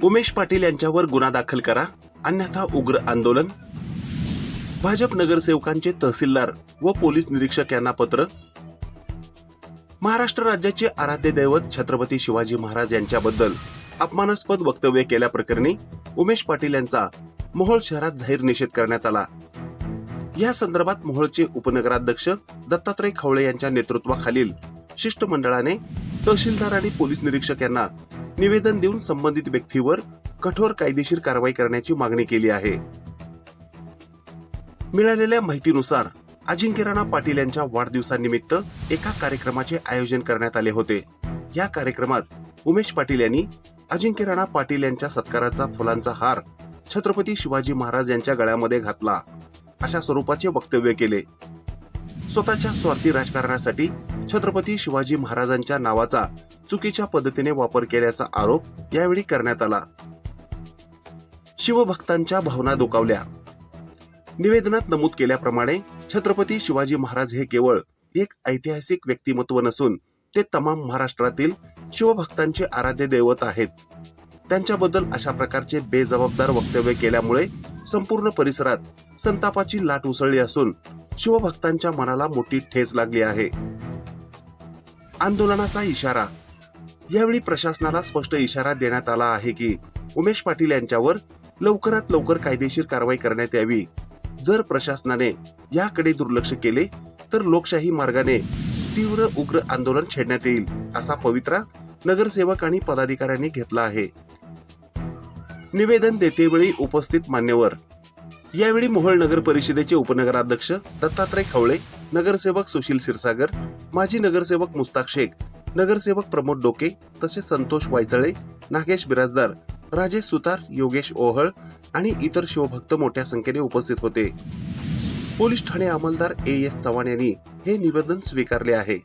उमेश पाटील यांच्यावर गुन्हा दाखल करा, अन्यथा उग्र आंदोलन. भाजप नगरसेवकांचे तहसीलदार व पोलीस निरीक्षक यांना पत्र. महाराष्ट्र राज्याचे आराध्य दैवत छत्रपती शिवाजी महाराज यांच्याबद्दल अपमानास्पद वक्तव्य केल्याप्रकरणी उमेश पाटील यांचा मोहोळ शहरात जाहीर निषेध करण्यात आला. या संदर्भात मोहोळचे उपनगराध्यक्ष दत्तात्रय खवळे यांच्या नेतृत्वाखालील शिष्टमंडळाने तहसीलदार आणि पोलीस निरीक्षक यांना निवेदन देऊन संबंधित व्यक्तीवर कठोर कायदेशीर कारवाई करण्याची मागणी केली आहे. मिळालेल्या माहितीनुसार अजिंक्य राणा पाटील यांच्या वाढदिवसानिमित्त एका कार्यक्रमाचे आयोजन करण्यात आले होते. या कार्यक्रमात उमेश पाटील यांनी अजिंक्य राणा पाटील यांच्या सत्काराचा फुलांचा हार छत्रपती शिवाजी महाराज यांच्या गळ्यामध्ये घातला, अशा स्वरूपाचे वक्तव्य केले. स्वतःच्या स्वार्थी राजकारणासाठी छत्रपती शिवाजी महाराजांच्या नावाचा चुकीच्या पद्धतीने वापर केल्याचा आरोप यावेळी करण्यात आला. शिवभक्तांच्या भावना दुखावल्या. निवेदनात नमूद केल्याप्रमाणे छत्रपती शिवाजी महाराज हे केवळ एक ऐतिहासिक व्यक्तिमत्व नसून ते तमाम महाराष्ट्रातील शिवभक्तांचे आराध्य दैवत आहेत. त्यांच्याबद्दल अशा प्रकारचे बेजबाबदार वक्तव्य केल्यामुळे संपूर्ण परिसरात संतापाची लाट उसळली असून शिवभक्तांच्या मनाला मोठी ठेच लागली आहे. आंदोलनाचा इशारा. यावेळी प्रशासनाला स्पष्ट इशारा देण्यात आला आहे की उमेश पाटील यांच्यावर लवकरात लवकर कायदेशीर कारवाई करण्यात यावी. जर प्रशासनाने याकडे दुर्लक्ष केले तर लोकशाही मार्गाने तीव्र उग्र आंदोलन छेडण्यात येईल, असा पवित्रा नगरसेवक आणि पदाधिकाऱ्यांनी घेतला आहे. निवेदन देतेवेळी उपस्थित मान्यवर. यावेळी मोहोळ नगर परिषदेचे उपनगराध्यक्ष दत्तात्रय खवळे, नगरसेवक सुशील क्षीरसागर, माजी नगरसेवक मुस्ताक शेख, नगरसेवक प्रमोद डोके तसेच संतोष वायचळे, नागेश बिराजदार, राजेश सुतार, योगेश ओहळ आणि इतर शिवभक्त मोठ्या संख्येने उपस्थित होते. पोलीस ठाणे अंमलदार AS चव्हाण यांनी हे निवेदन स्वीकारले आहे.